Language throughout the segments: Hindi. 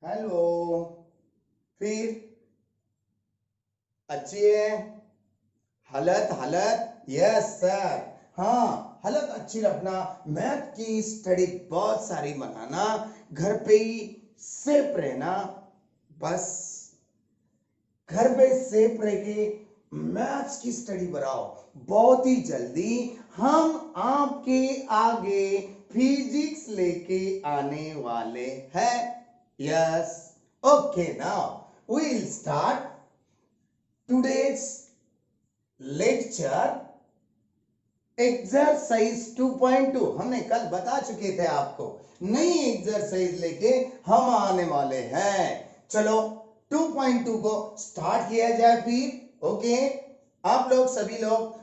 हेलो। फिर अच्छी है हालत हालत। Yes sir. हाँ, हालत अच्छी रखना, मैथ की स्टडी बहुत सारी बनाना, घर पे ही सेफ रहना। बस घर पे सेफ रह के मैथ्स की स्टडी बढ़ाओ। बहुत ही जल्दी हम आपके आगे फिजिक्स लेके आने वाले हैं। Yes okay, now we will start today's lecture exercise 2.2। हमने कल बता चुके थे आपको, नई एक्सरसाइज लेके हम आने वाले हैं। चलो 2.2 को स्टार्ट किया जाए फिर। ओके, आप लोग सभी लोग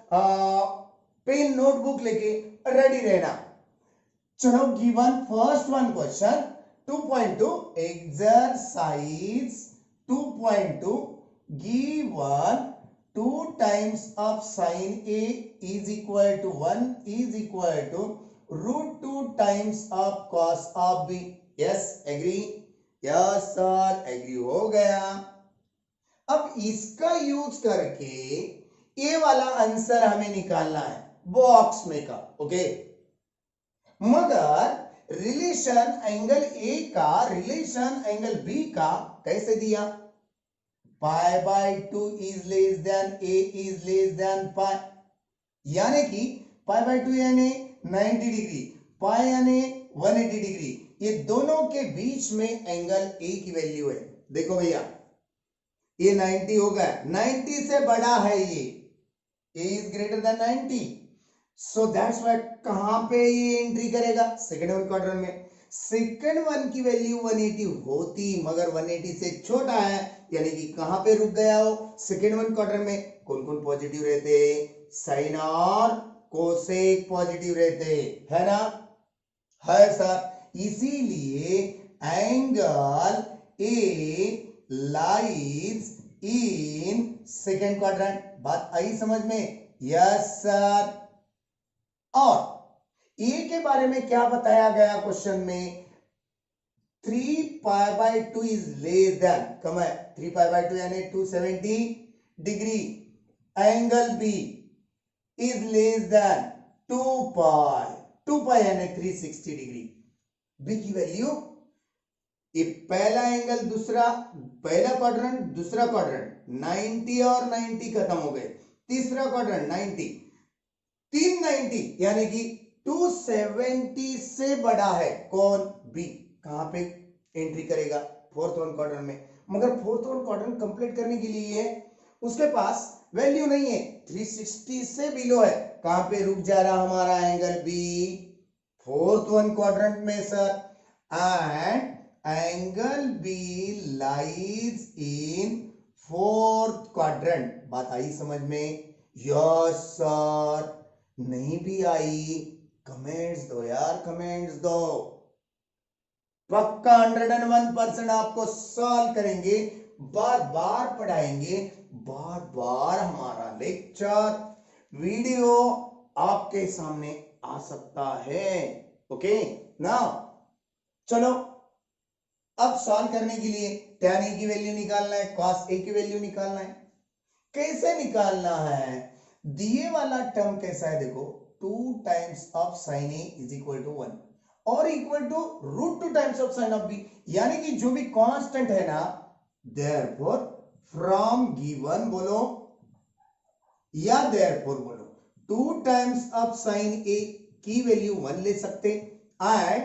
पेन नोटबुक लेके रेडी रहना। चलो given first one question 2.2 exercise 2.2 given 2 times of sin A is equal to 1 is equal to root 2 times of cos of B. Yes, agree? Yes sir, agree हो गया। अब इसका यूज करके ये वाला आंसर हमें निकालना है बॉक्स में का। ओके, मगर रिलेशन एंगल ए का रिलेशन एंगल बी का कैसे दिया? Pi by 2 is less than A is less than pi, यानी कि पाई बाय 2 यानी 90 डिग्री, पाई यानी 180 डिग्री। ये दोनों के बीच में एंगल ए की वैल्यू है। देखो भैया, ये 90 हो गया, 90 से बड़ा है ये, A is greater than 90, so that's why कहां पे ये एंट्री करेगा? सेकंड वन क्वाड्रेंट में। सेकंड वन की वैल्यू 180 होती, मगर 180 से छोटा है, यानी कि कहां पे रुक गया हो? सेकंड वन क्वाड्रेंट में। कौन कौन पॉजिटिव रहते? साइन और कोसेक पॉजिटिव रहते, है ना? है सर। इसीलिए angle A lies in second quadrant. बात आई समझ में? Yes sir. और ए के बारे में क्या बताया गया क्वेश्चन में? 3 pi by 2 is less than, कम है 3 पाई बाय 2 यानी 270 degree. Angle B is less than 2 pi, 2 pi यानी 360 डिग्री। बी की वैल्यू, ये पहला एंगल दूसरा, पहला क्वाड्रेंट दूसरा क्वाड्रेंट 90 और 90 खत्म हो गए, तीसरा क्वाड्रेंट 90, 390 यानी कि 270 से बड़ा है कौन? बी। कहां पे एंट्री करेगा? फोर्थ वन क्वाड्रेंट में। मगर फोर्थ वन क्वाड्रेंट कंप्लीट करने के लिए उसके पास वैल्यू नहीं है, 360 से बिलो है। कहां पे रुक जा रहा हमारा angle B? Fourth one quadrant में sir. And angle B lies in fourth quadrant. बात आई समझ में? Yes sir. नहीं भी आई कमेंट्स दो यार, कमेंट्स दो। पक्का 101% आपको सॉल्व करेंगे, बार बार पढ़ाएंगे, बार बार हमारा लेक्चर वीडियो आपके सामने आ सकता है। ओके ना, चलो अब सॉल्व करने के लिए tan ए की वैल्यू निकालना है, cos ए की वैल्यू निकालना है। कैसे निकालना है? दिए वाला टर्म कैसा है देखो, 2 times of sine A is equal to 1 और equal to root 2 times of sine of B, यानी कि जो भी कांस्टेंट है ना, देयरफॉर फ्रॉम गिवन बोलो या देयरफॉर बोलो, 2 टाइम्स ऑफ साइन ए की वैल्यू 1 ले सकते and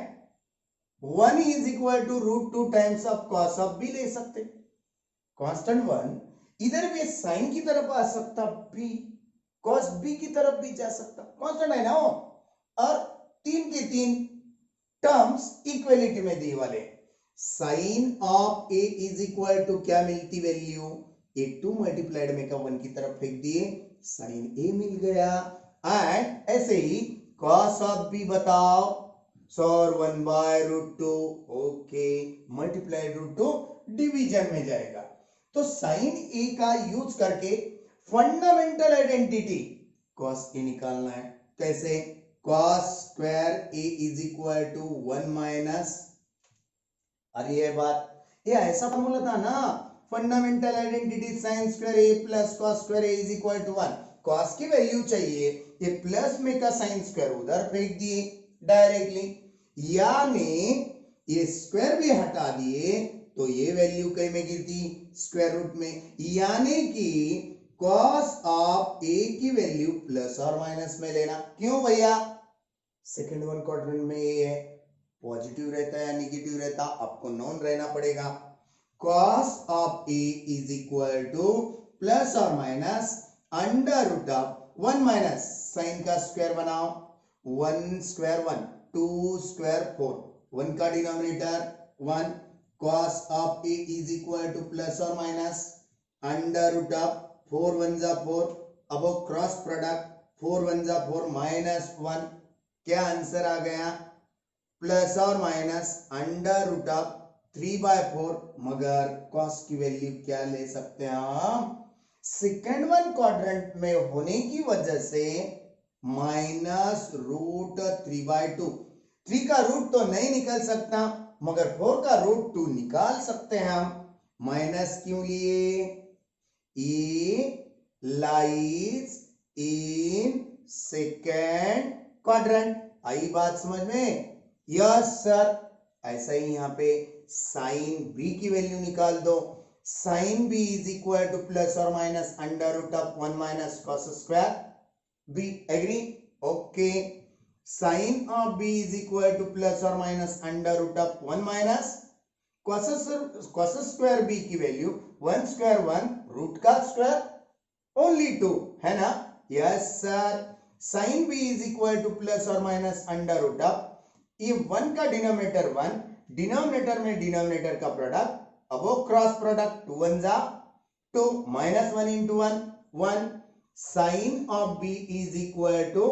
1 is equal to root 2 times of cos of B ले सकते। कांस्टेंट 1 इधर भी साइन की तरफ आ सकता, बी कॉस बी की तरफ भी जा सकता, कांस्टेंट है ना वो। और तीन के तीन टर्म्स इक्वलिटी में दिए वाले। Sine of A is equal to क्या मिलती वैल्यू? ए 2 मल्टीप्लाइड में का 1 की तरफ फेंक दिए, साइन ए मिल गया। एंड ऐसे ही कॉस ऑफ बी बताओ sir, 1 by root 2, okay, multiplied root 2 division में जाएगा। तो साइन ए का यूज करके फंडामेंटल आइडेंटिटी कॉस ए निकालना है। कैसे? Cos square A is equal to 1 minus, अरे ये बात, ये ऐसा फॉर्मूला था ना, fundamental identity sine square A plus cos square A is equal to 1। Cos की वैल्यू चाहिए, ये प्लस में का साइन स्क्वायर उधर फेंक दिए डायरेक्टली, यानी ये स्क्वायर भी हटा दिए तो ये वैल्यू कहीं में गिरती स्क्वायर रूट में, यानी कि कॉस ऑफ ए की वैल्यू प्लस और माइनस में लेना। क्यों भैया? सेकंड वन क्वाड्रेंट में ये है, पॉजिटिव रहता है या निगेटिव रहता आपको नोन रहना पड़ेगा। Cos of A is equal to plus और minus under root of 1 minus sine का स्क्वायर बनाओ, 1 स्क्वायर 1, 2 स्क्वायर 4, 1 का denominator 1, cos of a is equal to plus or minus under root of 4 1 जा 4, अब क्रॉस प्रोडक्ट 4 1 जा 4 माइनस 1, क्या आंसर आ गया? प्लस और माइनस अंडर रूट ऑफ 3/4, मगर cos की वैल्यू क्या ले सकते हैं हम? सेकेंड वन क्वाड्रेंट में होने की वजह से माइनस रूट 3/2, 3 का रूट तो नहीं निकल सकता मगर 4 का रूट 2 निकाल सकते हैं हम। माइनस क्यों लिए? ए लाइज इन सेकेंड क्वाड्रेंट। आई बात समझ में? Yes sir. ऐसा ही यहां पे साइन बी की वैल्यू निकाल दो, sine B is equal to plus और minus under root of 1 minus cos square B. Agree? Okay. sin of b is equal to plus or minus under root of 1 minus cos square b की वैल्यू 1 square 1 रूट का स्क्वायर ओनली 2 है ना? Yes sir. sin b is equal to plus or minus under root of, ये 1 का डिनोमिनेटर 1, डिनोमिनेटर में डिनोमिनेटर का प्रोडक्ट, अब वो क्रॉस प्रोडक्ट 2 1 जा 2 minus 1 into 1 1, sin of b is equal to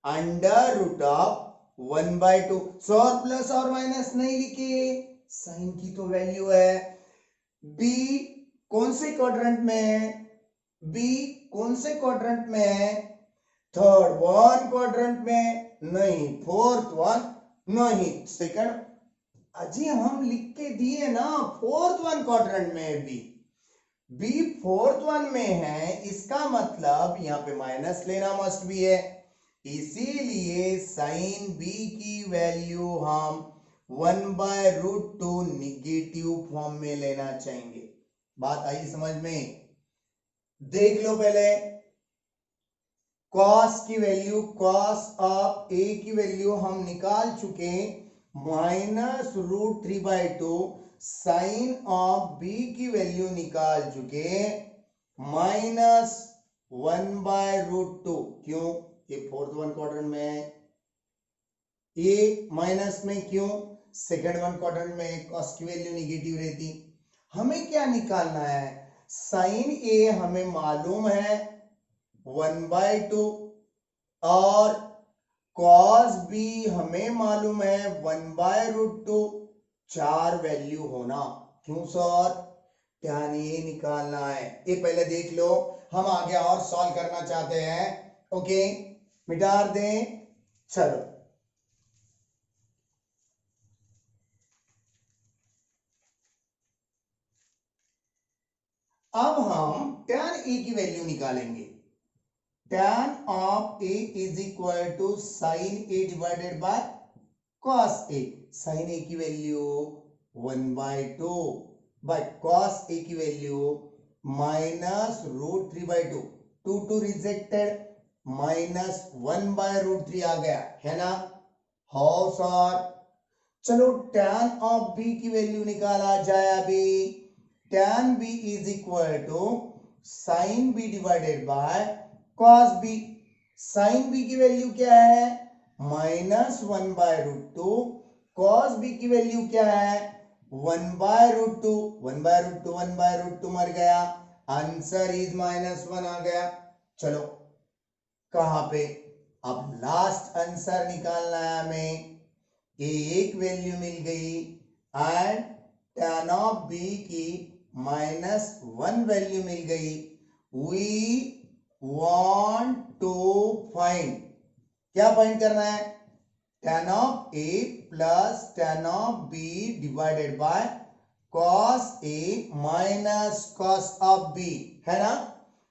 under root of 1/2। So और प्लस और माइनस नहीं लिखे, साइन की तो वैल्यू है। बी कौन से क्वाड्रेंट में है? बी कौन से क्वाड्रेंट में है? थर्ड वन क्वाड्रेंट में नहीं, फोर्थ वन नहीं, सेकंड। अजी हम लिख के दिए ना, फोर्थ वन क्वाड्रेंट में है बी। बी फोर्थ वन में है, इसका मतलब यहां पे माइनस लेना मस्ट भी है, इसीलिए साइन बी की वैल्यू हम 1/√2 निगेटिव फॉर्म में लेना चाहेंगे। बात आई समझ में? देख लो पहले, कॉस की वैल्यू, कॉस ऑफ ए की वैल्यू हम निकाल चुके minus root 3/2, sine of B की वैल्यू निकाल चुके माइनस 1/√2। क्यों? ये फोर्थ वन क्वाड्रेंट में है, ये माइनस में क्यों? सेकंड वन क्वाड्रेंट में कॉस की वैल्यू निगेटिव रहती। हमें क्या निकालना है? साइन ए हमें मालूम है 1/2 और कॉस बी हमें मालूम है 1/√2, 4 वैल्यू होना। क्यों सर? ध्यान ये निकालना है, ये पहले देख लो, हम आगे और सॉल्व करना चाहते हैं। ओके, मिटा दें। चलो अब हम tan a की वैल्यू निकालेंगे। tan of a is equal to sine a divided by cos a। Sine a की वैल्यू 1/2 बट cos a की value minus root 3/2, 2 2 rejected, minus 1/√3 आ गया है ना? How sir? चलो tan ऑफ b की वैल्यू निकाला जाए अभी। tan b is equal to sine b divided by cos b। Sine b की वैल्यू क्या है? माइनस 1/√2, cos b की वैल्यू क्या है? 1/√2, 1/√2, 1/√2 मर गया, आंसर इज -1 आ गया। चलो कहां पे? अब लास्ट आंसर निकालना है हमें। एक वैल्यू मिल गई एंड tan ऑफ b की -1 वैल्यू मिल गई। वी वांट टू फाइंड, क्या फाइंड करना है? tan of a plus tan of b divided by cos A minus cos of B है ना।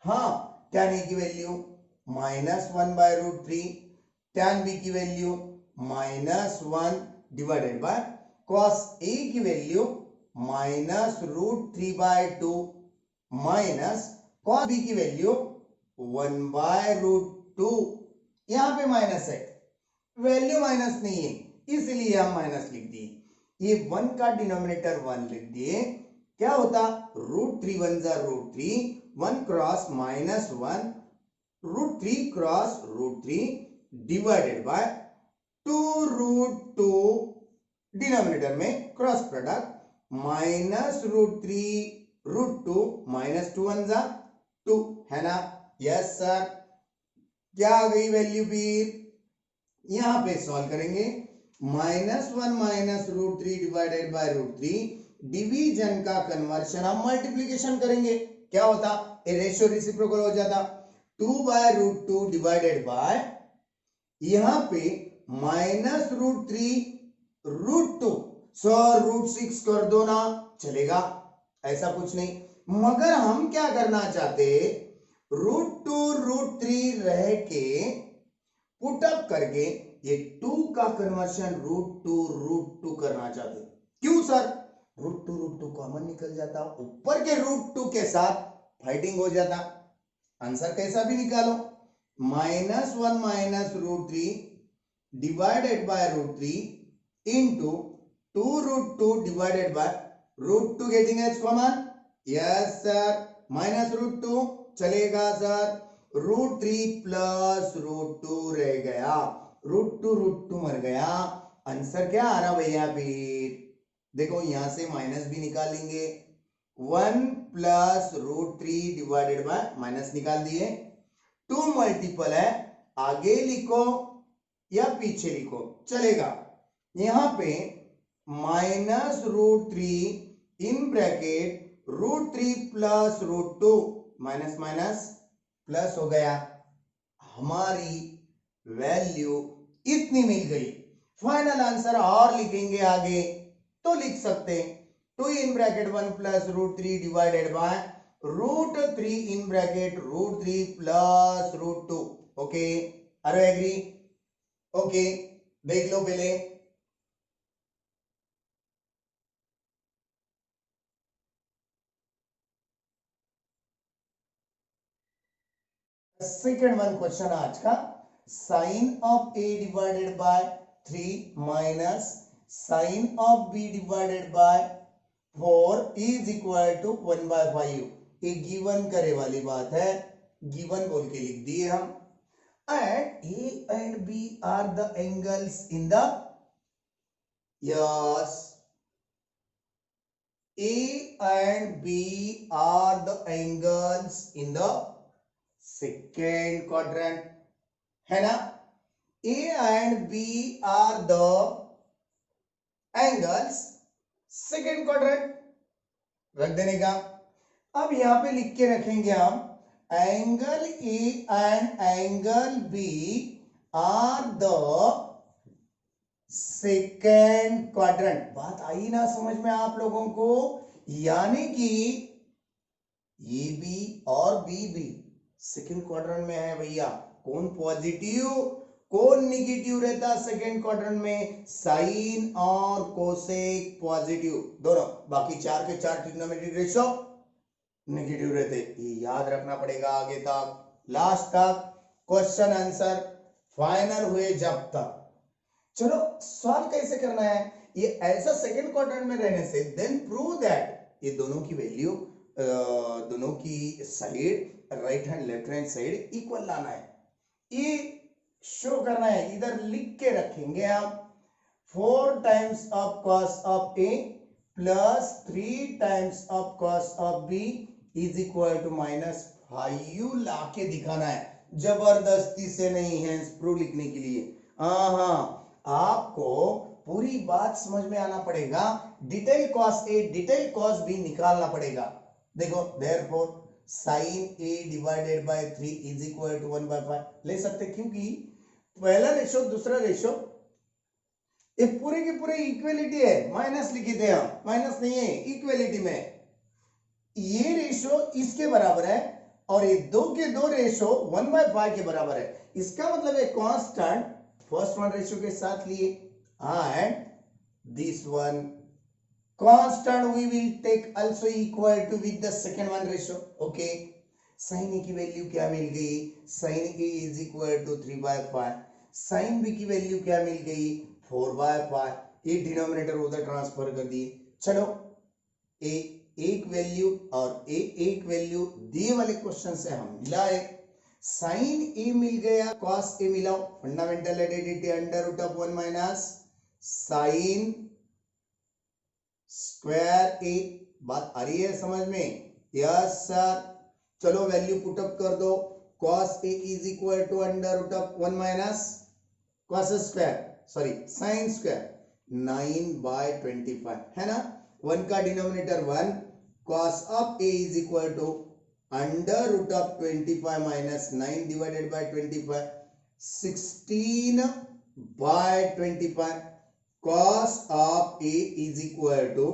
हाँ, tan A की वैल्यू -1/√3, tan B की value -1 divided by cos A की वैल्यू -√3/2 माइनस cos B की वैल्यू 1/√2। यहां पे माइनस है, वैल्यू माइनस नहीं है इसलिए हम माइनस लिख दिए। ये 1 का डिनोमिनेटर 1 लिख दिए, क्या होता √3 1 जा √3, 1 cross -1 √3 cross √3 divided bye 2√2 denominator में क्रॉस प्रोडक्ट -√3 √2 -2 1 जा 2 है ना। यस सर, क्या आ गई वैल्यू फिर, यहां पे सॉल्व करेंगे। -1 -√3 डिवाइडेड बाय √3, डिवीजन का कन्वर्शन हम मल्टीप्लीकेशन करेंगे, क्या होता ए रेशियो रेसिप्रोकल हो जाता 2/√2 डिवाइडेड बाय यहां पे -√3 √2, सो √6 कर दो ना, चलेगा, ऐसा कुछ नहीं। मगर हम क्या करना चाहते, √2 √3 रह के पुटअप करके ये 2 का कन्वर्शन √2 करना चाहते। क्यों सर, √2 कॉमन निकल जाता, ऊपर के √2 के साथ फाइटिंग हो जाता। आंसर कैसा भी निकालो, -1 -√3 divided by √3 into 2√2 divided by √2 getting as common. Yes sir, -√2 चलेगा सर, √3 प्लस √2 रह गया, √2 मर गया। आंसर क्या आ रहा भैया फिर, देखो यहां से माइनस भी निकालेंगे, 1 प्लस √3 डिवाइडेड बाय माइनस निकाल दिए, 2 मल्टीपल है, आगे लिखो या पीछे लिखो चलेगा। यहां पे -√3 in bracket √3 plus √2 minus minus plus हो गया, हमारी वैल्यू इतनी मिल गई। फाइनल आंसर और लिखेंगे आगे तो लिख सकते 2 in bracket 1 plus √3 divided by √3 in bracket √3 plus √2। Okay, are you agree? Okay, देख लो पहले, सेकेंड वन क्वेश्चन आज का, sine of A divided by 3 minus sine of B divided by 4 is equal to 1/5। ये गिवन करे वाली बात है, गिवन बोल के लिख दिए हम। And A and B are the angles in the, yes, A and B are the angles in the second quadrant, है ना। A and B are the angles second quadrant, रख देने का। अब यहां पे लिख के रखेंगे हम, angle A and angle B are the second quadrant. बात आई ना समझ में आप लोगों को, यानी कि ये भी और बी भी सेकेंड क्वाड्रेंट में है भैया। कौन पॉजिटिव कौन निगेटिव रहता सेकेंड क्वाड्रेंट में, साइन और कोसेक पॉजिटिव दोनों, बाकी 4 के 4 ट्रिग्नोमेट्रिक रेशियो नेगेटिव रहते। ये याद रखना पड़ेगा आगे तक, लास्ट तक क्वेश्चन आंसर फाइनल हुए जब तक। चलो सॉल्व कैसे करना है, ये ऐसा सेकंड क्वाड्रेंट में रहने से देन प्रूव दैट ये दोनों की वैल्यू, दोनों की side right hand left hand side equal लाना है, ये शो करना है। इधर लिख के रखेंगे हम 4 times of cos of A plus 3 times of cos of B is equal to -5 ला के दिखाना है, जबरदस्ती से नहीं है प्रूव लिखने के लिए। हाँ, आपको पूरी बात समझ में आना पड़ेगा, detail cos A detail cos B निकालना पड़ेगा। देखो therefore sine A divided by 3 is equal to 1/5 ले सकते, क्योंकि पहला रेशो दूसरा रेशो ये पूरे के पूरे इक्वेलिटी है, माइनस लिखे थे हम, माइनस नहीं है, इक्वेलिटी में ये रेशो इसके बराबर है और ये दो के दो रेशो 1/5 के बराबर है। इसका मतलब है कांस्टेंट फर्स्ट वन रेशो के साथ लिए and this one constant we will take also equal to with the second one ratio. Okay, sin a की वैल्यू क्या मिल गई, sin a is equal to 3/5, sin b की वैल्यू क्या मिल गई 4/5, ये डिनोमिनेटर उधर ट्रांसफर कर दिए। चलो ए एक वैल्यू और ए एक वैल्यू दिए वाले क्वेश्चन से हम मिलाए, साइन ए मिल गया कॉस ए मिलाओ, fundamental identity under root of 1 minus sine square A. बात आ रही है समझ में? Yes sir. चलो वैल्यू पुट अप कर दो, cos A is equal to under root of 1 minus cos square sorry sine square 9/25 है ना, 1 का denominator 1, cos of a is equal to under root of 25 minus 9 divided by 25 16/25, cos of a is equal to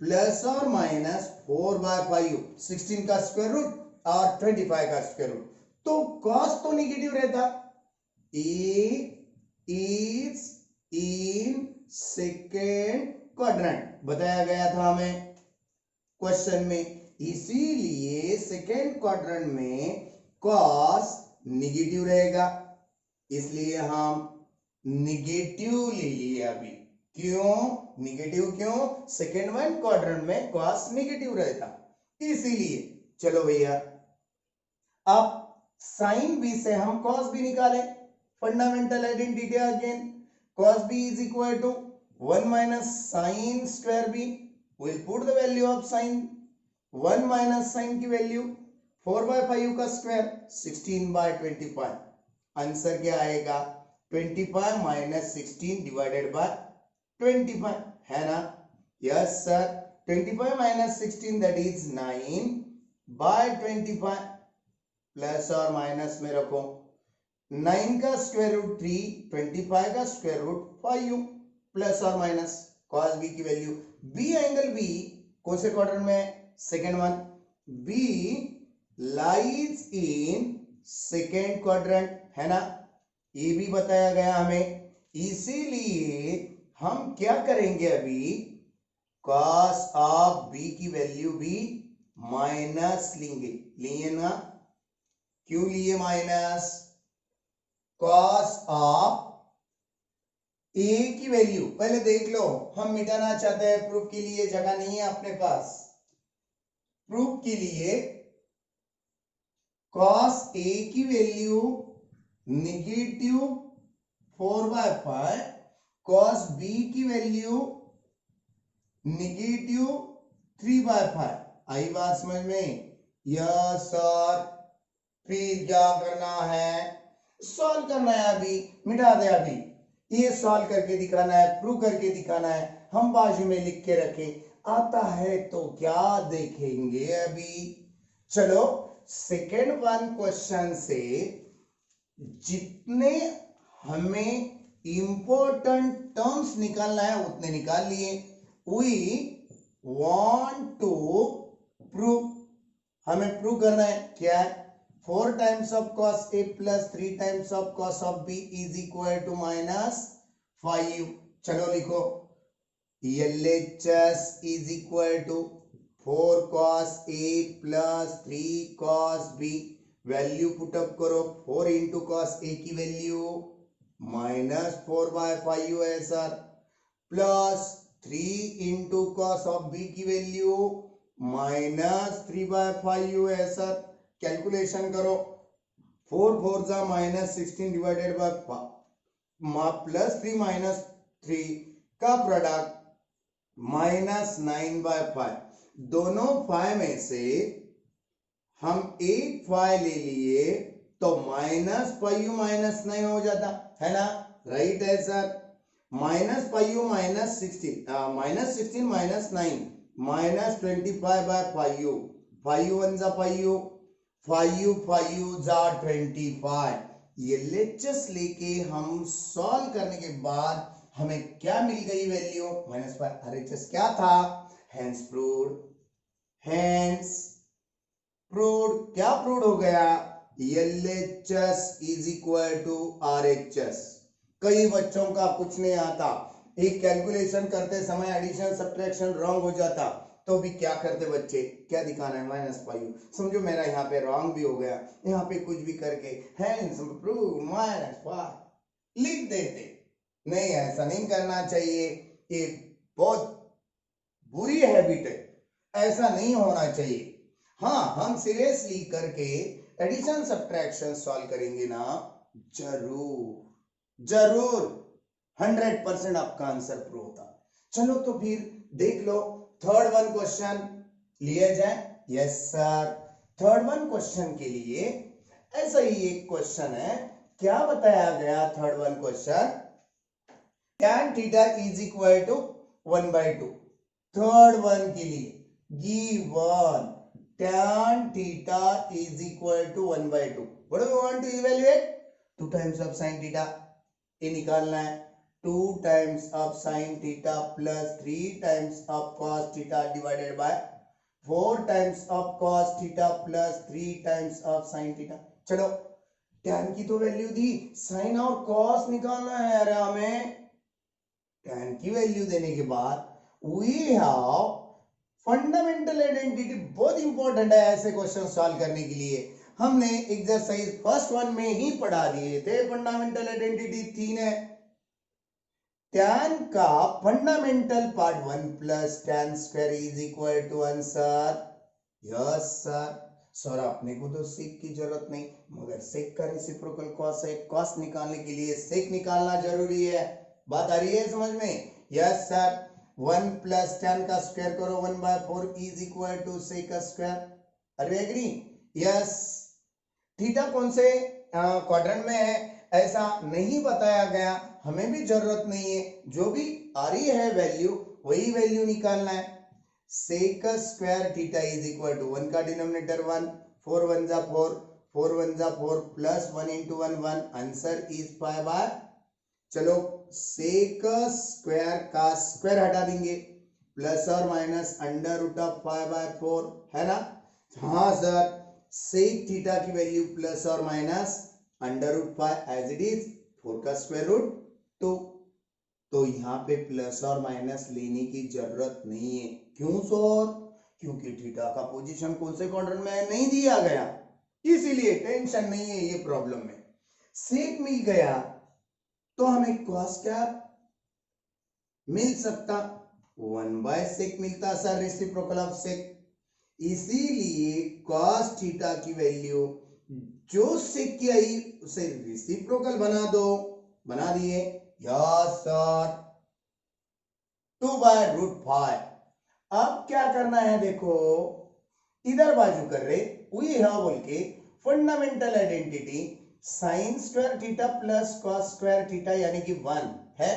plus और माइनस 4/5, 16 का स्क्वायर रूट और 25 का स्क्वायर रूट, तो cos तो नेगेटिव रहता, a is in second quadrant बताया गया था हमें क्वेश्चन में, इसीलिए सेकेंड क्वाड्रेंट में cos निगेटिव रहेगा, इसलिए हम निगेटिव ले लिए अभी। क्यों निगेटिव? क्यों? सेकेंड वन क्वाड्रेंट में cos निगेटिव रहता, इसीलिए। चलो भैया अब साइन बी से हम cos बी निकाले, fundamental identity again, cos b is equal to 1 minus sin square b, we'll put the value of sin, 1 minus sin की वैल्यू 4/5 का स्क्वायर 16/25, आंसर क्या आएगा 25 minus 16 divided by 25 है ना? Yes sir, 25 minus 16 that is 9/25, plus और माइनस में रखो, 9 का स्क्वायर रूट 3, 25 का स्क्वायर रूट 5, प्लस और माइनस cos b की वैल्यू, b एंगल b कौन से क्वाड्रेंट में? Second one, b lies in second quadrant है ना, ये भी बताया गया हमें, इसीलिए हम क्या करेंगे अभी, cos ऑफ b की वैल्यू भी माइनस लेंगे, लिए ना? क्यों लिए माइनस? cos ऑफ a की वैल्यू पहले देख लो, हम मिटाना चाहते हैं, प्रूफ के लिए जगह नहीं है अपने पास, प्रूफ के लिए cos a की वैल्यू निगेटिव 4/5, cos b की वैल्यू निगेटिव 3/5, आई बात समझ में? Yes sir. फिर क्या करना है? सॉल्व करना है, अभी मिटा दे, अभी ये सॉल्व करके दिखाना है, प्रूव करके दिखाना है, हम बाजू में लिख के रखें, आता है तो क्या देखेंगे अभी। चलो सेकेंड वन क्वेश्चन से जितने हमें इंपॉर्टेंट टर्म्स निकालना है उतने निकाल लिए, वी वांट टू प्रूव, हमें प्रूव करना है क्या है, 4 times of cos a plus 3 times of cos of b is equal to minus 5। चलो लिखो, LHS is equal to 4 cos a plus 3 cos b, value put up करो, 4 इंटू cos a की वैल्यू माइनस 4/5 है sir, plus 3 into cos of b की वैल्यू माइनस 3/5 है सर, कैलकुलेशन करो, 4 4 जा minus 16 divided by plus 3 minus 3 का प्रोडक्ट माइनस 9/5, दोनों 5 में से हम एक 5 ले लिए तो माइनस 5 माइनस 9 हो जाता है ना, राइट है sir, minus 5 minus 16 minus 16 minus 9 minus 25/5, 5 1 जा 5 5 जा 25, ये LHS लेके हम सॉल्व करने के बाद हमें क्या मिल गई वैल्यू माइनस पाई RHS क्या था हेंस प्रूव्ड क्या प्रूव्ड हो गया LHS is equal to RHS। कई बच्चों का कुछ नहीं आता एक कैलकुलेशन करते समय एडिशन सब्ट्रैक्शन रॉन्ग हो जाता तो भी क्या करते बच्चे क्या दिखाना है माइनस पाई समझो मेरा यहाँ पे रॉन्ग भी हो गया यहाँ पे कुछ भी करके हेंस प्रूव माइनस पाई लिख देते नहीं ऐसा नहीं करना चाहिए ये बहुत बुरी हैबिट है ऐसा नहीं होना चाहिए हाँ हम सीरियसली करके एडिशन सब्ट्रैक्शन सॉल्व करेंगे ना जरूर 100% आपका आंसर प्रूव होता चलो तो फिर देख लो थर्ड वन क्वेश्चन लिया जाए yes sir third one question के लिए ऐसा ही एक क्वेश्चन है क्या बताया गया third one question tan theta is equal to 1/2 third one के लिए given tan theta is equal to 1/2 what do we want to evaluate 2 times of sin theta ये निकालना है 2 times of sin theta plus 3 times of cos theta divided by 4 times of cos theta plus 3 times of sin theta चलो tan की तो वैल्यू दी sin और cos निकालना है अरे हमें tan की वैल्यू देने के बाद we have फंडामेंटल आइडेंटिटी बहुत इंपॉर्टेंट है ऐसे क्वेश्चन सॉल्व करने के लिए हमने एक्सरसाइज फर्स्ट वन में ही पढ़ा दिए थे फंडामेंटल आइडेंटिटी 3 है tan का fundamental part 1 plus tan square is equal to answer yes sir अपने को तो सेक की जरूरत नहीं मगर सेक का रेसिप्रोकल कॉस है कॉस निकालने के लिए सेक निकालना जरूरी है बात आ रही है समझ में यस सर 1 प्लस tan का स्क्वायर करो 1/4 इज इक्वल टू सेक का square are we agree yes theta कौन से क्वाड्रेंट में है ऐसा नहीं बताया गया हमें भी जरूरत नहीं है जो भी आ रही है वैल्यू वही वैल्यू निकालना है सेक का square theta is equal to 1 का डिनोमिनेटर 1 4 1 जा 4 4 1 जा 4 प्लस 1 into 1 1 आंसर इज 5/, चलो सेक स्क्वायर का स्क्वायर हटा देंगे प्लस और माइनस अंडर रूट ऑफ 5/4 है ना हाँ सर सेक थीटा की वैल्यू प्लस और minus under root 5 as it is 4 का स्क्वायर रूट 2 तो यहाँ पे प्लस और माइनस लेने की जरूरत नहीं है क्यों सर क्योंकि थीटा का पोजीशन कौन से क्वाड्रेंट में नहीं दिया गया इसीलिए टेंशन नहीं है ये प्रॉब्लम में सेक मिल गया तो हमें कॉस क्या मिल सकता 1/sec मिलता सर रेसिप्रोकल ऑफ सेक इसीलिए cos थीटा की वैल्यू जो सेक की आई उसे रेसिप्रोकल बना दिए यस सर 2/√5 अब क्या करना है देखो इधर बाजू कर रहे वही है बोल के fundamental identity sine square theta plus cos square theta यानी कि 1 है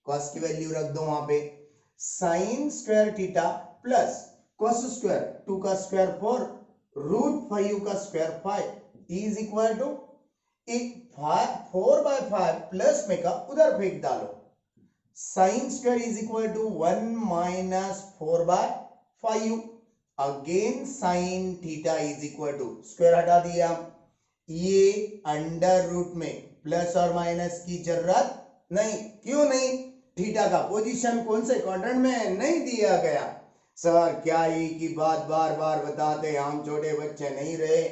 कॉस की वैल्यू रख दो वहां पे sine square theta plus cos square 2 का स्क्वायर 4 √5 का square 5 is equal to 4/5 plus में का उधर फेंक डालो sine square is equal to 1 minus 4/5 again sine theta is equal to square हटा दिया ये अंडर रूट में प्लस और माइनस की जरूरत नहीं क्यों नहीं थीटा का पोजीशन कौन से क्वाड्रेंट में नहीं दिया गया सर क्या ही की बात बार बार बताते हम छोटे बच्चे नहीं रहे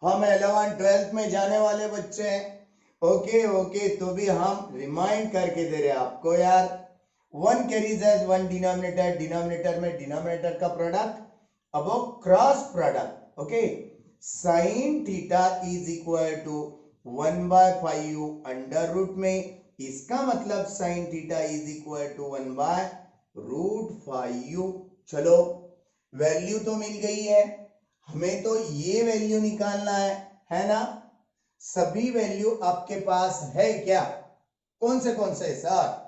हम 11th 12th में जाने वाले बच्चे हैं ओके तो भी हम रिमाइंड करके दे रहे आपको यार 1 कैरीज एज 1 डिनोमिनेटर में डिनोमिनेटर का प्रोडक्ट अब cross product okay sine theta is equal to 1/5 under root में इसका मतलब sine theta is equal to 1/√5 चलो वैल्यू तो मिल गई है हमें तो ये वैल्यू निकालना है ना सभी वैल्यू आपके पास है क्या कौन से सर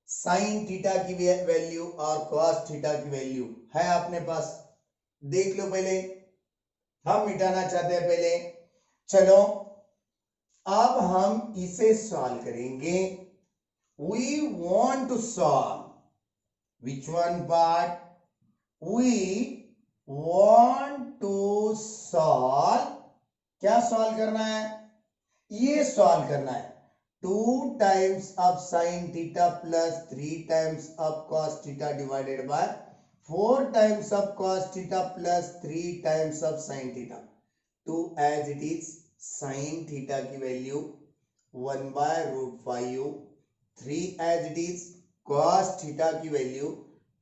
साइन थीटा की वैल्यू और कॉस थीटा की वैल्यू है अपने पास देख लो पहले हम मिटाना चाहते हैं पहले चलो अब हम इसे सॉल्व करेंगे we want to solve which one part? We want to solve, क्या सॉल्व करना है? ये सॉल्व करना है 2 times of sin theta plus 3 times of cos theta divided by 4 times of cos theta plus 3 times of sin theta. 2 as it is, sin theta की value 1 by root 5u, 3 as it is, cos theta की value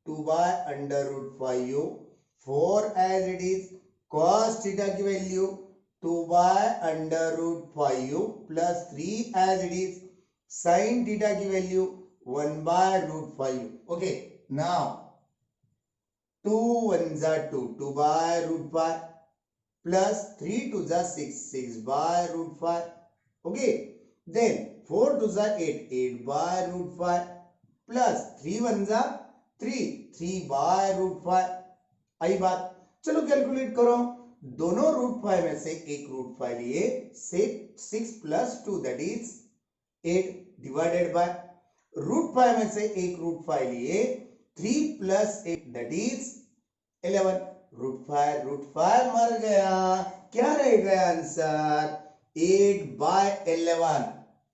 2 by under root 5u, 4 as it is, cos theta की value 2 by under root 5u plus 3 as it is, sin theta की value 1 by root 5u. Okay, now 2 1s are 2, 2 by root 5 plus 3 2s are 6, 6 by root 5. Okay, then 4 2s are 8, 8 by root 5 plus 3 1s are 3, 3 by root 5. आई बात, चलो कैलकुलेट करो, दोनों रूट 5 में से एक रूट 5 लिए, 6 plus 2 that is 8 divided by root 5 में से एक रूट 5 लिए, 3 plus 8 that is 11. रूट 5 मर गया, क्या रहेगा आंसर? 8 by 11.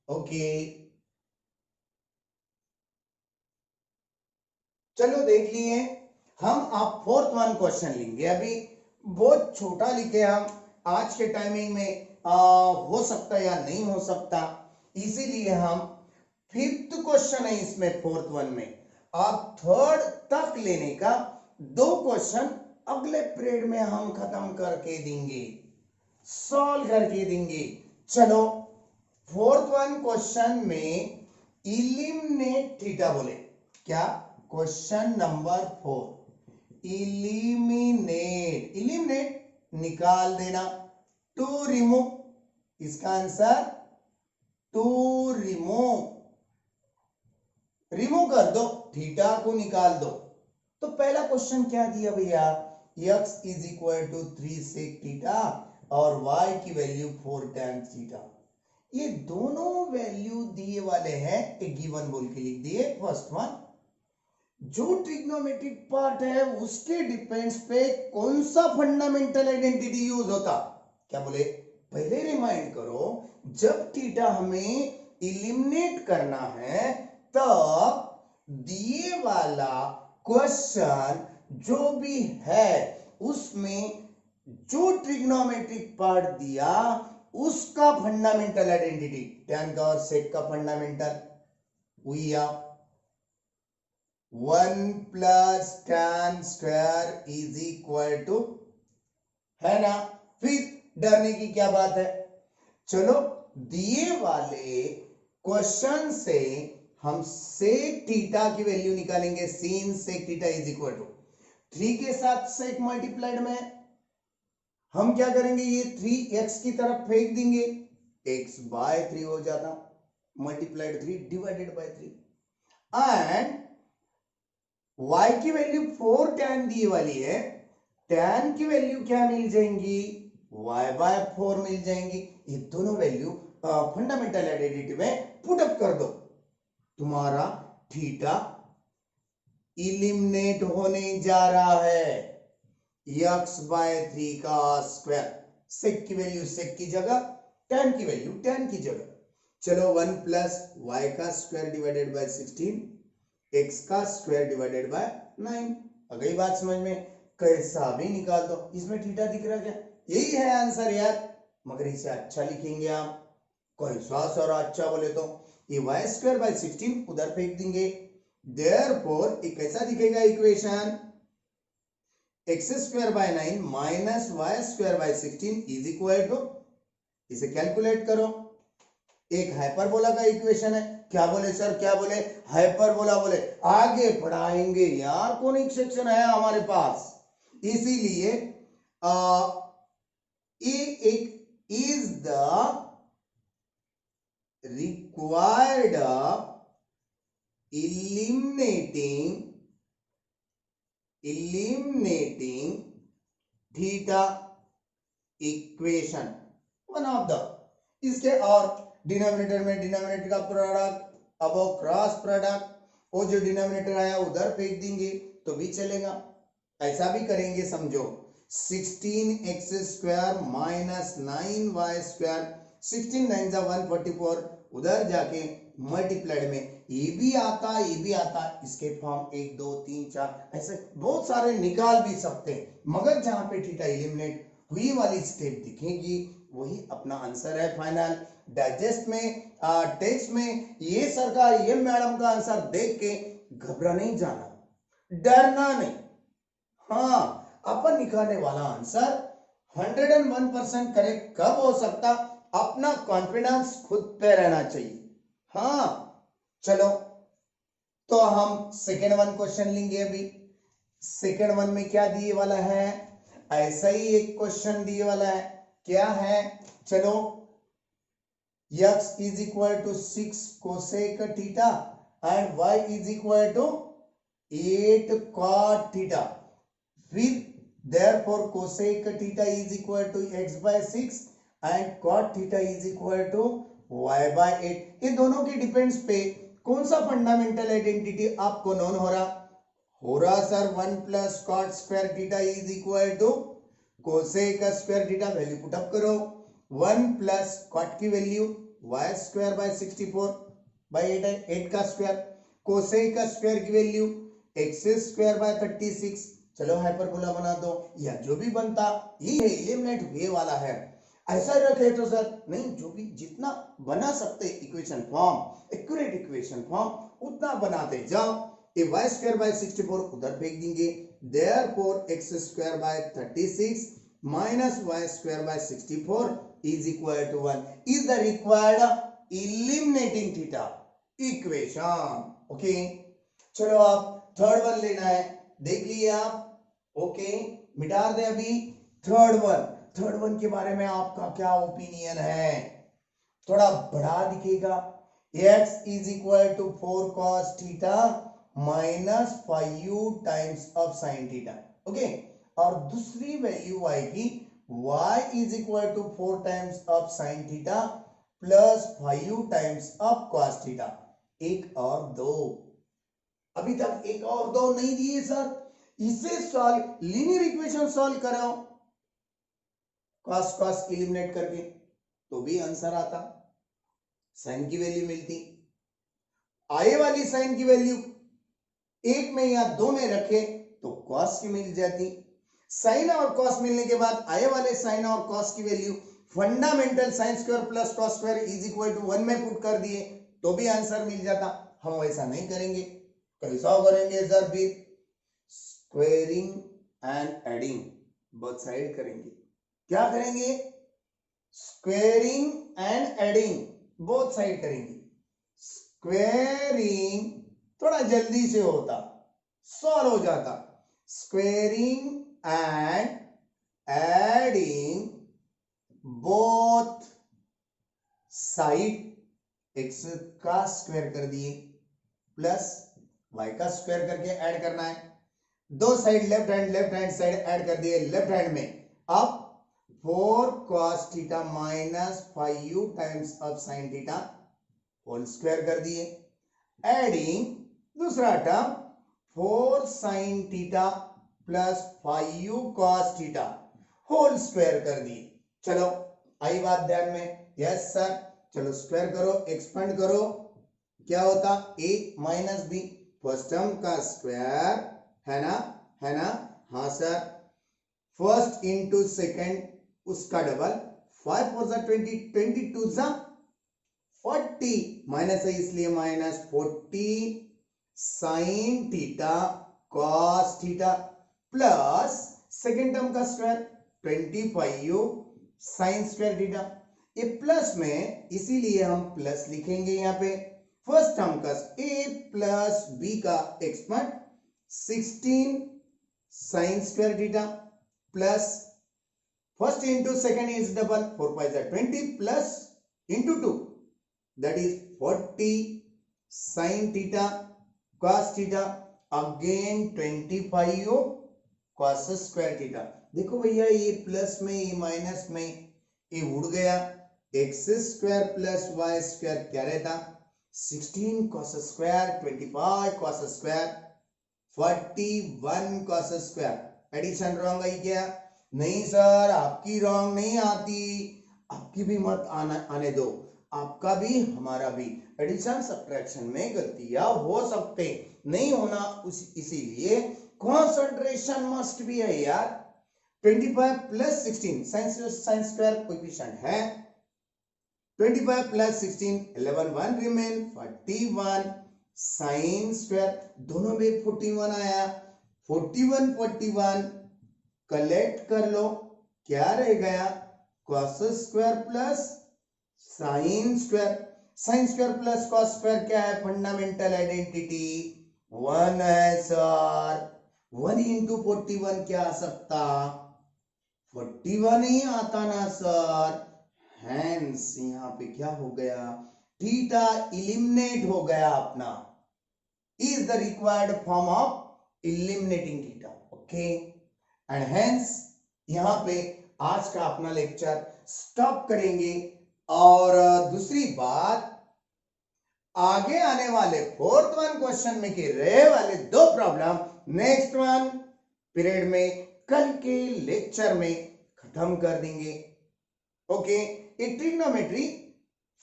ओके, चलो देख लिए हम. आप 4th वन क्वेश्चन लेंगे. अभी बहुत छोटा लिखे हम, आज के टाइमिंग में हो सकता या नहीं हो सकता, इसीलिए हम 5th क्वेश्चन है इसमें 4th वन में. आप 3rd तक लेने का 2 क्वेश्चन अगले पीरियड में हम खत्म करके देंगे, सॉल्व करके देंगे. चलो 4th वन क्वेश्चन में इलिमिनेट थीटा बोले, क्या? क्वेश्चन नंबर 4, इलिमिनेट, इलिमिनेट निकाल देना, टू रिमूव, इसका आंसर टू रिमूव, रिमूव कर दो, थीटा को निकाल दो. तो पहला क्वेश्चन क्या दिया भैया? x is equal to 3 sec theta और y की वैल्यू 4 tan थीटा. ये दोनों वैल्यू दिए वाले हैं, एक गिवन बोल के लिख दिए. फर्स्ट वन, जो ट्रिग्नोमेट्रिक पार्ट है उसके डिपेंड्स पे कौन सा फंडामेंटल आइडेंटिटी यूज होता? क्या बोले? पहले रिमाइंड करो, जब थीटा हमें इलिमिनेट करना है तब दिए वाला क्वेश्चन जो भी है उसमें जो ट्रिग्नोमेट्रिक पार्ट दिया उसका फंडामेंटल आइडेंटिटी, tan का और sec का फंडामेंटल हुआ 1 plus tan square is equal to, है ना? फिर डरने की क्या बात है? चलो दिए वाले क्वेश्चन से हम sec थीटा की वैल्यू निकालेंगे. sin sec theta is equal to 3 के साथ sec मल्टीप्लाइड में हम क्या करेंगे? ये 3x की तरफ फेंक देंगे, x बाय 3 हो जाता, multiplied 3 divided by 3. And y की वैल्यू 4 tan दी वाली है, tan की वैल्यू क्या मिल जाएंगी? y बाय 4 मिल जाएंगी. ये दोनों वैल्यू फंडामेंटल आइडेंटिटी में पुट अप कर दो, तुम्हारा थीटा इलिमिनेट होने जा रहा है. x बाय 3 का स्क्वायर, सेक की वैल्यू सेक की जगह, tan की वैल्यू tan की जगह. चलो 1 प्लस y का स्क्वायर डिवाइडेड बाय 16, x का स्क्वायर डिवाइडेड बाय 9. आ गई बात समझ में? कैसा भी निकाल दो. इसमें थीटा दिख रहा क्या? यही है आंसर यार, मगर इसे अच्छा लिखेंगे आप. कैसा सर अच्छा बोले तो ये y स्क्वायर बाय 16 उधर फेंक देंगे. देयरफॉर ये कैसा दिखेगा equation? x square by 9 minus y square by 16 is equal to, इसे कैलकुलेट करो, एक हाइपरबोला का इक्वेशन है. क्या बोले सर? क्या बोले? हाइपरबोला बोले. आगे पढ़ाएंगे यार, कौन सेक्शन है हमारे पास, इसीलिए एक is the required eliminating theta equation, one of the. इसके और डिनोमिनेटर में डिनोमिनेटर का प्रोडक्ट अब वो क्रॉस प्रोडक्ट, वो जो डिनोमिनेटर आया उधर फेंक देंगे तो भी चलेगा। ऐसा भी करेंगे, समझो 16x² माइनस 9y², 16 9 जा 144, उधर जाके मल्टीप्लाइड में ये भी आता ये भी आता, इसके फॉर्म 1 2 3 4 ऐसे बहुत सारे निकाल भी सकते हैं, मगर जहां पे थीटा एलिमिनेट हुई वाली स्टेप दिखेगी वही अपना आंसर है फाइनल। डाइजेस्ट में टेक्स्ट में ये सरकार ये मैडम का आंसर देख के घबरा नहीं जाना, डरना नहीं। हाँ, अपन निकालने वाला आंसर 101% करेक्ट कब हो सकता, अपना कॉन्फिडेंस खुद पे रहना चाहिए। हाँ चलो, तो हम सेकेंड वन क्वेश्चन लेंगे। अभी सेकेंड वन में क्या दिए वाला है, ऐसा ही एक क्वेश्चन दिए वाला है, क्या है, चलो x is equal to 6 cosec theta and y is equal to 8 cot theta, फिर therefore cosec theta is equal to x by 6 and cot theta is equal to y by 8। ये दोनों के डिपेंड्स पे कौन सा फंडामेंटल आइडेंटिटी आपको नोन हो रहा sir, 1 plus cot square theta is equal to cosec square theta, value put up करो, 1 प्लस कॉट की value y square by 64 by 8 का स्क्वायर, कोसेक का स्क्वायर की वैल्यू एक्स स्क्वायर बाय 36, चलो हाइपरबोला बना दो, या जो भी बनता ये एलिमिनेट हुए वाला है। ऐसा रखे तो सर नहीं, जो भी जितना बना सकते equation form, accurate equation form उतना बनाते जाओ। ये वाई स्क्वायर बाय 64 उधर फेंक देंगे, therefore x square by 36 minus y square by 64 is equal to 1 is the required eliminating theta equation। Okay चलो आप थर्ड वन लेना है, देख लिए आप, ओके मिटा दे अभी थर्ड वन के बारे में आपका क्या ओपिनियन है, थोड़ा बड़ा दिखेगा, x is equal to 4 cos theta minus 5u times of sin theta, okay, और दूसरी वैल्यू आएगी y is equal to 4 times of sin theta plus 5 times of cos theta। एक और दो, अभी तक एक और दो नहीं दिए सर, इसे सॉल्व लीनियर इक्वेशन सॉल्व करो cos एलिमिनेट करके तो भी आंसर आता, साइन की वैल्यू मिलती, आए वाली साइन की वैल्यू एक में या दो में रखे तो cos की मिल जाती, साइन और कॉस मिलने के बाद आए वाले साइन और कॉस की value fundamental sine square plus cos square is equal to 1 में पुट कर दिए तो भी आंसर मिल जाता। हम वैसा नहीं करेंगे, कैसा करेंगे सर, फिर squaring and adding both side करेंगे। क्या करेंगे, squaring and adding both side करेंगे। स्क्वेयरिंग थोड़ा जल्दी से होता, सॉल्व हो जाता, squaring and adding both side, x का स्क्वायर कर दिए प्लस y का स्क्वायर करके ऐड करना है, दो side left hand side add कर दिए, लेफ्ट हैंड में अब 4 cos थीटा minus 5u times of sin थीटा होल स्क्वायर कर दिए, एडिंग दूसरा टर्म 4 sin थीटा प्लस 5u cos थीटा होल स्क्वायर कर दी। चलो आई बात ध्यान में, यस सर, चलो स्क्वायर करो, एक्सपेंड करो, क्या होता a minus b, first term का स्क्वायर है ना, हाँ सर, फर्स्ट इंटू सेकेंड उसका डबल, 5 4 जा 20, 22 जा 40, माइनस है इसलिए minus 40 sine theta cos theta plus second term का square 25u sine square theta, ये प्लस में इसीलिए हम प्लस लिखेंगे यहाँ पे, फर्स्ट टर्म का a प्लस b का expand 16 sine square theta plus first into second is double, 4 5 जा 20 plus into 2 that is 40 sine theta cos theta again 25u cos square theta. देखो भैया ये प्लस में ये माइनस में ये उड़ गया, x square plus y square क्या रहता, 16 cos square, 25 cos square, 41 cos square. Addition wrong आई क्या? नहीं सर, आपकी रॉन्ग नहीं आती, आपकी भी मत आने दो, आपका भी हमारा भी। एडिशन सब्ट्रैक्शन में गलतियां हो सकते, नहीं होना इसीलिए कंसंट्रेशन मस्ट भी है यार। 25 प्लस 16 साइन स्क्वायर कोएफिशिएंट है, 25 plus 16 11 1 remain 41 साइन स्क्वायर, दोनों में 41 आया, 41 41 कलेक्ट कर लो, क्या रह गया? cos square plus sine square. Sign square plus cos square क्या है? फंडामेंटल आइडेंटिटी 1 है सर। 1 इंटू 41 क्या आ सकता? 41 ही आता ना सर। हैंस यहां पे क्या हो गया? थीटा इलिमिनेट हो गया अपना। Is the required form of eliminating theta. Okay, and hence यहां पे आज का अपना लेक्चर स्टॉप करेंगे। और दूसरी बात, आगे आने वाले 4th वन क्वेश्चन में के रहे वाले 2 प्रॉब्लम नेक्स्ट वन पीरियड में कल के लेक्चर में खत्म कर देंगे। ओके, ये ट्रिग्नोमेट्री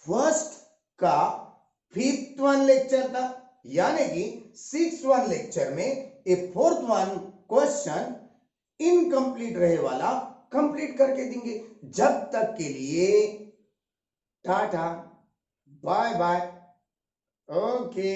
फर्स्ट का 5th वन लेक्चर था, यानी कि 6th वन लेक्चर में ये 4th वन क्वेश्चन इनकम्प्लीट रहे वाला कंप्लीट करके देंगे। जब तक के लिए टाटा, बाय बाय, ओके।